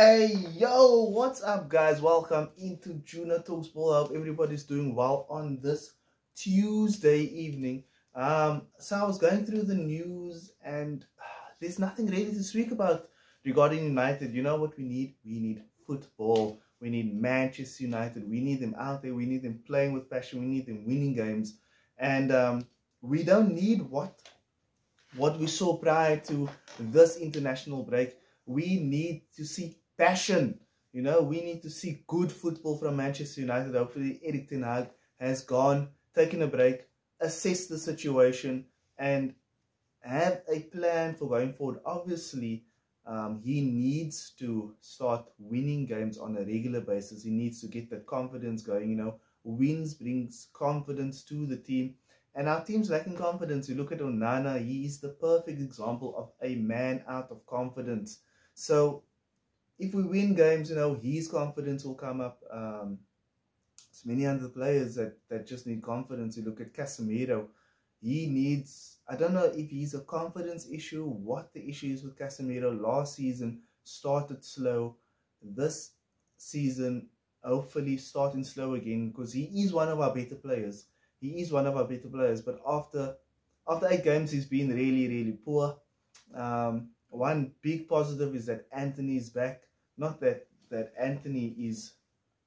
Hey yo, what's up guys? Welcome into JUNO'S Ball. I hope everybody's doing well on this Tuesday evening. So I was going through the news and there's nothing really to speak about regarding United. You know what we need? We need football. We need Manchester United. We need them out there. We need them playing with passion. We need them winning games. And we don't need what we saw prior to this international break. We need to see passion. You know, we need to see good football from Manchester United. Hopefully, Erik Ten Hag has gone, taken a break, assessed the situation, and have a plan for going forward. Obviously, he needs to start winning games on a regular basis. He needs to get that confidence going. You know, wins brings confidence to the team. And our team's lacking confidence. You look at Onana, he is the perfect example of a man out of confidence. So if we win games, you know, his confidence will come up. There's many other players that just need confidence. You look at Casemiro, he needs, I don't know if he's a confidence issue, what the issue is with Casemiro. Last season started slow. This season, hopefully starting slow again, because he is one of our better players. He is one of our better players, but after 8 games, he's been really poor. One big positive is that Anthony is back. Not that Anthony is,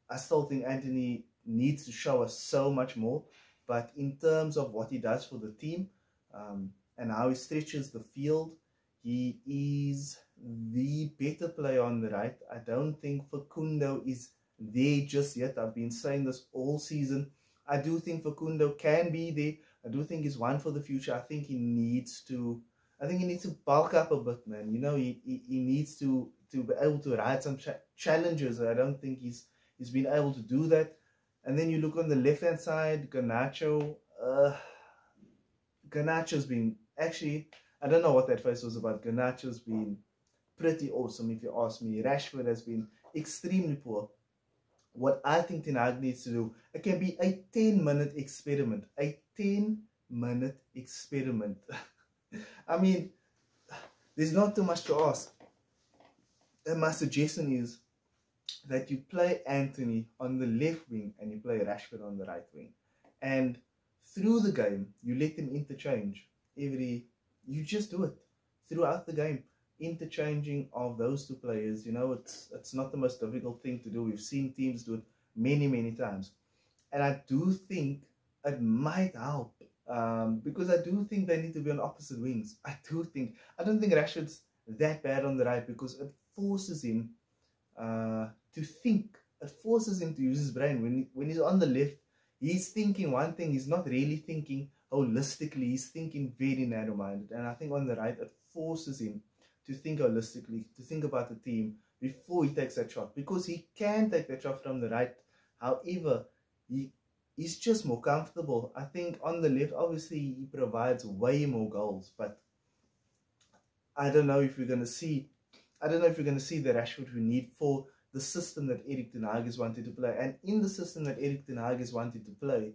I still think Anthony needs to show us so much more, but in terms of what he does for the team and how he stretches the field, he is the better player on the right. I don't think Facundo is there just yet. I've been saying this all season. I do think Facundo can be there. I do think he's one for the future. I think he needs to bulk up a bit, man. You know, he needs to be able to ride some challenges. I don't think he's been able to do that. And then you look on the left-hand side, Garnacho. Garnacho's been, actually, I don't know what that face was about. Garnacho's been pretty awesome, if you ask me. Rashford has been extremely poor. What I think Ten Hag needs to do, it can be a 10-minute experiment. A 10-minute experiment. I mean, there's not too much to ask. And my suggestion is that you play Anthony on the left wing and you play Rashford on the right wing. And through the game, you let them interchange. You just do it throughout the game. Interchanging of those two players, you know, it's not the most difficult thing to do. We've seen teams do it many times, and I do think it might help because I do think they need to be on opposite wings. I don't think Rashford's that bad on the right, because it forces him to think. It forces him to use his brain. When he's on the left, he's thinking one thing. He's not really thinking holistically. He's thinking very narrow-minded, and I think on the right, it forces him to think holistically, to think about the team before he takes that shot, because he can take that shot from the right. However, he's just more comfortable. I think on the left, obviously, he provides way more goals, but I don't know if we're going to see the Rashford we need for the system that Erik Ten Hag is wanted to play. And in the system that Erik Ten Hag is wanted to play,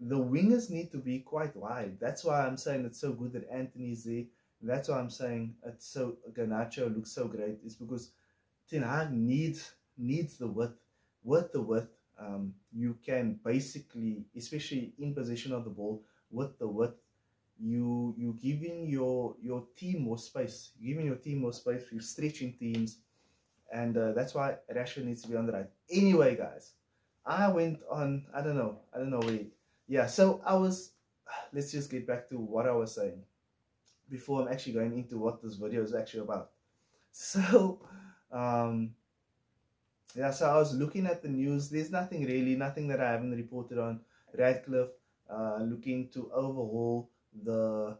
the wingers need to be quite wide. That's why I'm saying it's so good that Anthony is there. That's why I'm saying it's so Garnacho looks so great. It's because Ten Hag needs the width. With the width, you can basically, especially in possession of the ball, with the width, you giving your team more space. You're giving your team more space. You're stretching teams, and that's why Rashford needs to be on the right. Anyway, guys, I went on. I don't know where. Yeah, so let's just get back to what I was saying before I'm actually going into what this video is actually about. So, yeah, so I was looking at the news. There's nothing that I haven't reported on. Radcliffe looking to overhaul the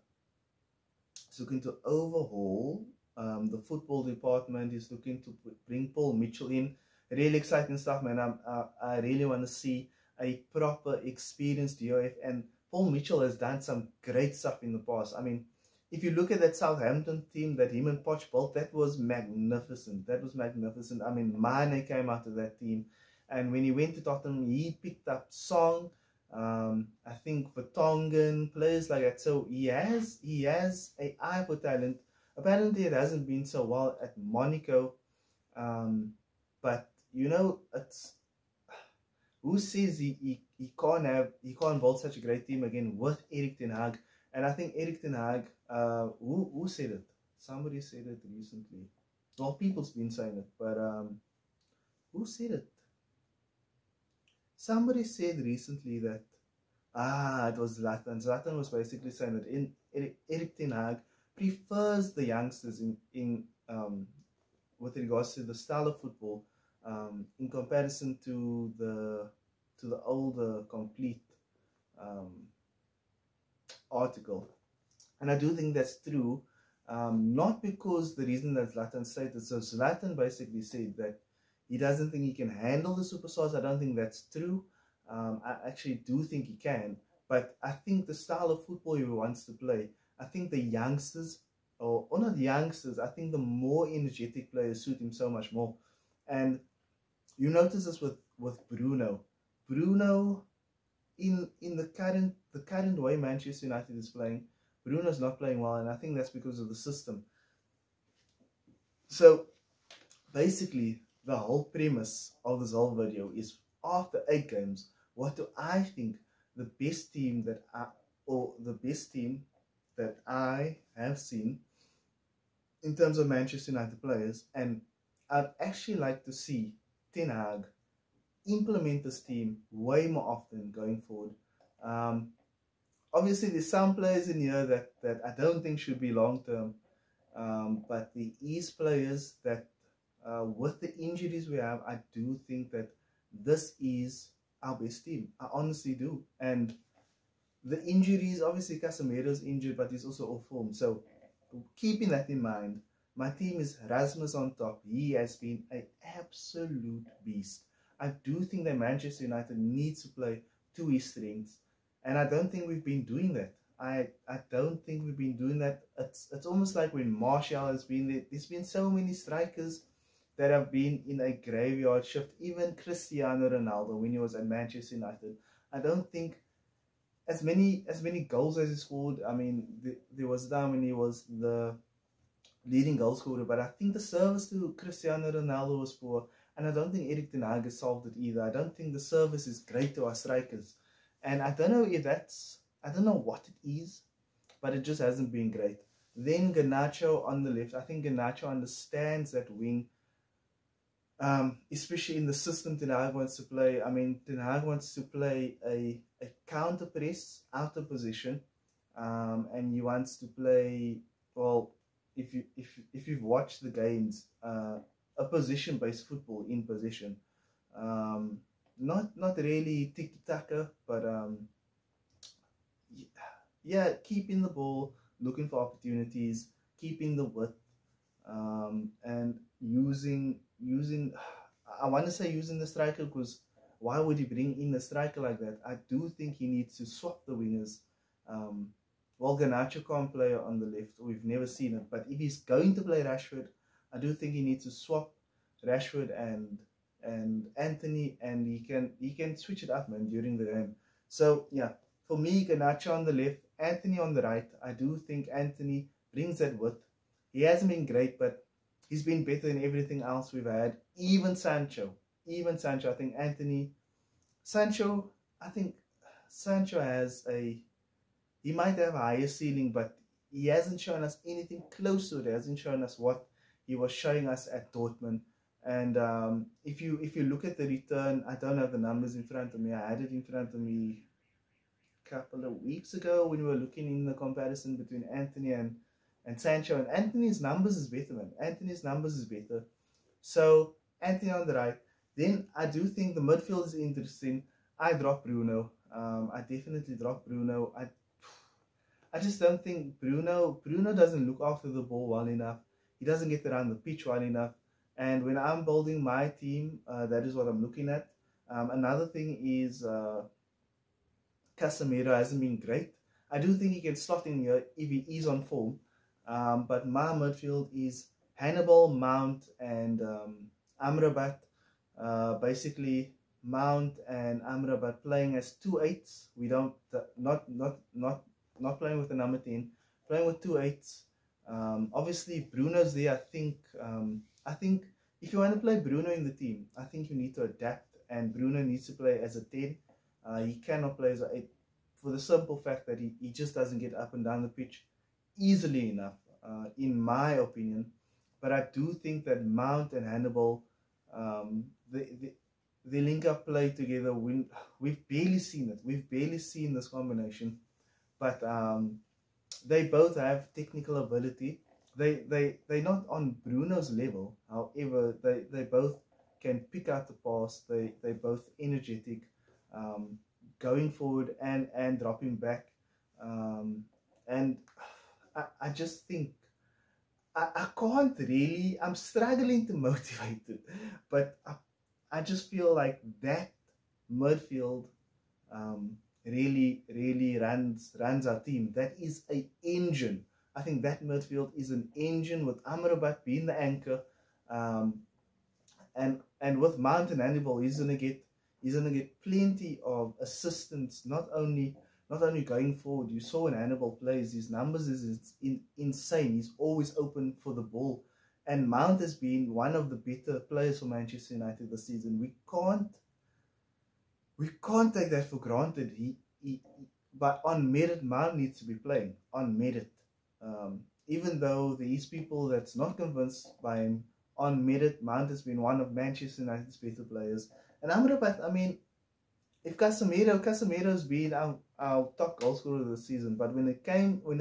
football department. He's looking to bring Paul Mitchell in. Really exciting stuff, man. I really want to see a proper experienced DOF, and Paul Mitchell has done some great stuff in the past. I mean, if you look at that Southampton team that him and Poch built, that was magnificent. I mean, Mane came out of that team, and when he went to Tottenham, he picked up Song, I think Vertonghen, players like that. So he has an eye for talent. Apparently, it hasn't been so well at Monaco, but you know, it's who says he can't build such a great team again with Erik Ten Hag? And I think Erik Ten Hag, who said it? Somebody said it recently. Well, people's been saying it, but who said it? Somebody said recently that it was Zlatan. Zlatan was basically saying that Erik Ten Hag prefers the youngsters in with regards to the style of football in comparison to the older complete um, article. And I do think that's true, not because the reason that Zlatan stated. So Zlatan basically said that he doesn't think he can handle the superstars. I don't think that's true. I actually do think he can, but I think the style of football he wants to play, I think the youngsters, or not youngsters, I think the more energetic players suit him so much more. And you notice this with Bruno. Bruno, in the current way Manchester United is playing, Bruno's not playing well, and I think that's because of the system. So basically, the whole premise of this whole video is, after 8 games, what do I think the best team that I have seen in terms of Manchester United players, and I'd actually like to see Ten Hag implement this team way more often going forward. Obviously, there's some players in here that I don't think should be long term, but there is players that, with the injuries we have, I do think that this is our best team. I honestly do. And the injuries, obviously Casemiro's injured, but he's also off form. So keeping that in mind, my team is Rasmus on top. He has been an absolute beast. I do think that Manchester United needs to play to his strengths, and I don't think we've been doing that. I don't think we've been doing that. It's almost like when Martial has been there. There's been so many strikers that have been in a graveyard shift. Even Cristiano Ronaldo, when he was at Manchester United, I don't think as many goals as he scored. I mean, there was a time when he was the leading goal scorer, but I think the service to Cristiano Ronaldo was poor, and I don't think Erik Ten Hag has solved it either. I don't think the service is great to our strikers, and I don't know if that's, I don't know what it is, but it just hasn't been great. Then Garnacho on the left. I think Garnacho understands that wing, especially in the system Ten Hag wants to play. I mean, Ten Hag wants to play a counter press out of position, and he wants to play, well, if you've watched the games, a position based football in possession, not really tiki taka, but yeah, keeping the ball, looking for opportunities, keeping the width, and using I want to say using the striker, because why would he bring in a striker like that? I do think he needs to swap the wingers. Well, Garnacho can't play on the left. We've never seen it. But if he's going to play Rashford, I do think he needs to swap Rashford and Anthony, and he can switch it up, man, during the game. So yeah, for me, Garnacho on the left, Anthony on the right. I do think Anthony brings that width. He hasn't been great, but he's been better than everything else we've had. Even Sancho. I think Sancho has he might have a higher ceiling, but he hasn't shown us anything close to it. He hasn't shown us what he was showing us at Dortmund. And if you look at the return, I don't have the numbers in front of me. I had it in front of me a couple of weeks ago when we were looking in the comparison between Anthony and Sancho. And Anthony's numbers is better, man. Anthony's numbers is better. So Anthony on the right. Then I do think the midfield is interesting. I drop Bruno. I definitely drop Bruno. I just don't think Bruno doesn't look after the ball well enough. He doesn't get around the pitch well enough. And when I'm building my team, that is what I'm looking at. Another thing is Casemiro hasn't been great. I do think he can slot in here if he is on form. But my midfield is Hannibal, Mount, and Amrabat. Basically, Mount and Amrabat playing as 2-8s. We don't not playing with the number 10, playing with 2-8s. Obviously, Bruno's there. I think if you want to play Bruno in the team, I think you need to adapt, and Bruno needs to play as a 10. He cannot play as a 8 for the simple fact that he just doesn't get up and down the pitch easily enough, in my opinion. But I do think that Mount and Hannibal, they link up play together. We've barely seen it. We've barely seen this combination. But they both have technical ability. They're not on Bruno's level. However, they both can pick out the pass. They're both energetic, going forward and dropping back. And I just think I can't really, I'm struggling to motivate it. But I just feel like that midfield really runs our team. That is an engine. I think that midfield is an engine, with Amrabat being the anchor, and with Mount and Hannibal, he's gonna get plenty of assistance. Not only going forward. You saw when Hannibal plays, his numbers is insane. He's always open for the ball, and Mount has been one of the better players for Manchester United this season. We can't take that for granted. But on merit, Mount needs to be playing on merit. Even though there is people that's not convinced by him, on merit, Mount has been one of Manchester United's better players. And Amrabat, I mean, if Casemiro's been our top goal scorer this season, but when it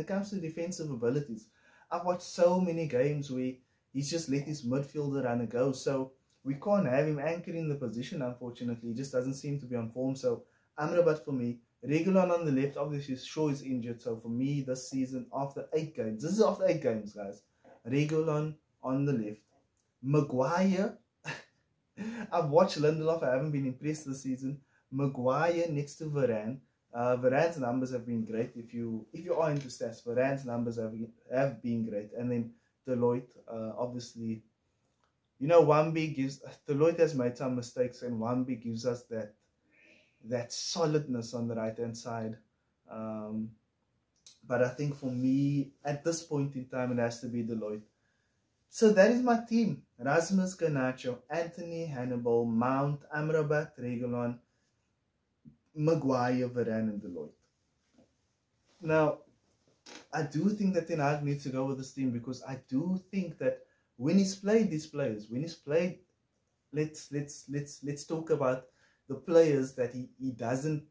comes to defensive abilities, I've watched so many games where he's just let his midfielder run a go. So we can't have him anchoring the position, unfortunately. He just doesn't seem to be on form. So Amrabat for me. Reguilon on the left, obviously Shaw is injured. So for me this season, after 8 games, this is after 8 games, guys. Reguilon on the left. Maguire, I've watched Lindelof, I haven't been impressed this season. Maguire next to Varane. Varane's numbers have been great. If you are into stats, Varane's numbers have been great. And then Deloitte, obviously, you know, Deloitte has made some mistakes, and Wambi gives us that solidness on the right hand side. But I think for me, at this point in time, it has to be Deloitte. So that is my team. Rasmus, Garnacho, Anthony, Hannibal, Mount, Amrabat, Reguilon, Maguire, Varane, and Deloitte. Now, I do think that Ten Hag needs to go with this team, because I do think that when he's played these players, let's talk about the players that he doesn't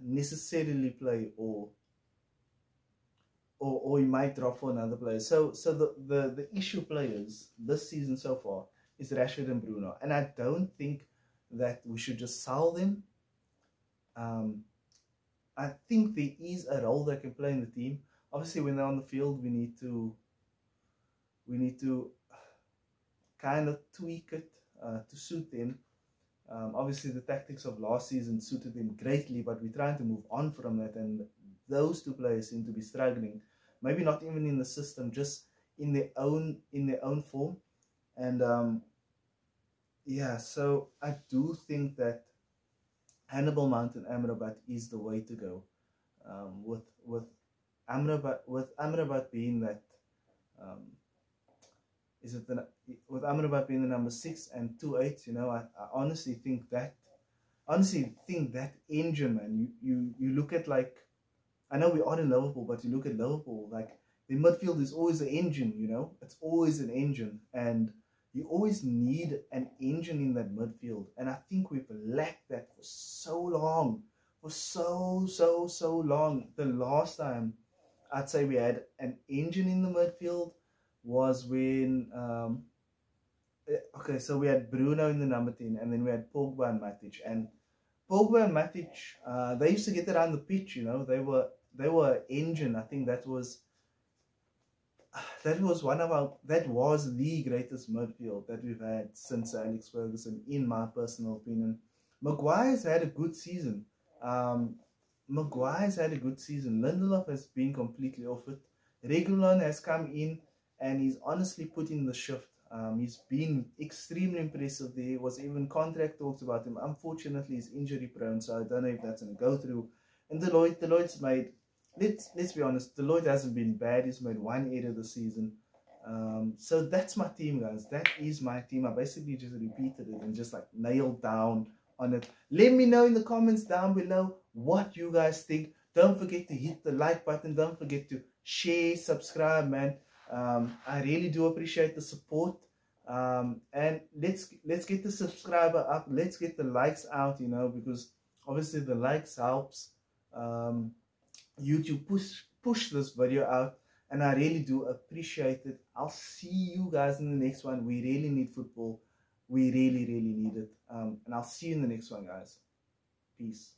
necessarily play, or he might drop for another player. So the issue players this season so far is Rashford and Bruno, and I don't think that we should just sell them. I think there is a role they can play in the team. Obviously, when they're on the field, we need to kind of tweak it to suit them. Obviously, the tactics of last season suited them greatly, but we're trying to move on from that, and those two players seem to be struggling. Maybe not even in the system, just in their own form. And yeah, so I do think that Hannibal, Mount, and Amrabat is the way to go. With Amrabat being that, with Amrabat being the number 6 and 2-8, you know, I honestly think that engine, man. You look at, like, I know we are in Liverpool, but you look at Liverpool, like, the midfield is always an engine, you know. It's always an engine, and you always need an engine in that midfield. And I think we've lacked that for so long, for so long. The last time I'd say we had an engine in the midfield was when okay, so we had Bruno in the number 10, and then we had Pogba and Matic. And Pogba and Matic, they used to get around the pitch, you know. They were an engine. I think that was the greatest midfield that we've had since Alex Ferguson, in my personal opinion. Maguire's had a good season. Lindelof has been completely off it. Reguilon has come in, and he's honestly put in the shift. He's been extremely impressive. There was even contract talks about him. Unfortunately, he's injury prone, so I don't know if that's going to go through. And Deloitte's made let's be honest, Deloitte hasn't been bad. He's made one error this season. So that's my team, guys. That is my team. I basically just repeated it and just like nailed down on it. Let me know in the comments down below what you guys think. Don't forget to hit the like button. Don't forget to share, subscribe, man. I really do appreciate the support. And let's get the subscriber up. Let's get the likes out, you know, because obviously the likes helps YouTube push this video out. And I really do appreciate it. I'll see you guys in the next one. We really need football. We really, really need it. And I'll see you in the next one, guys. Peace.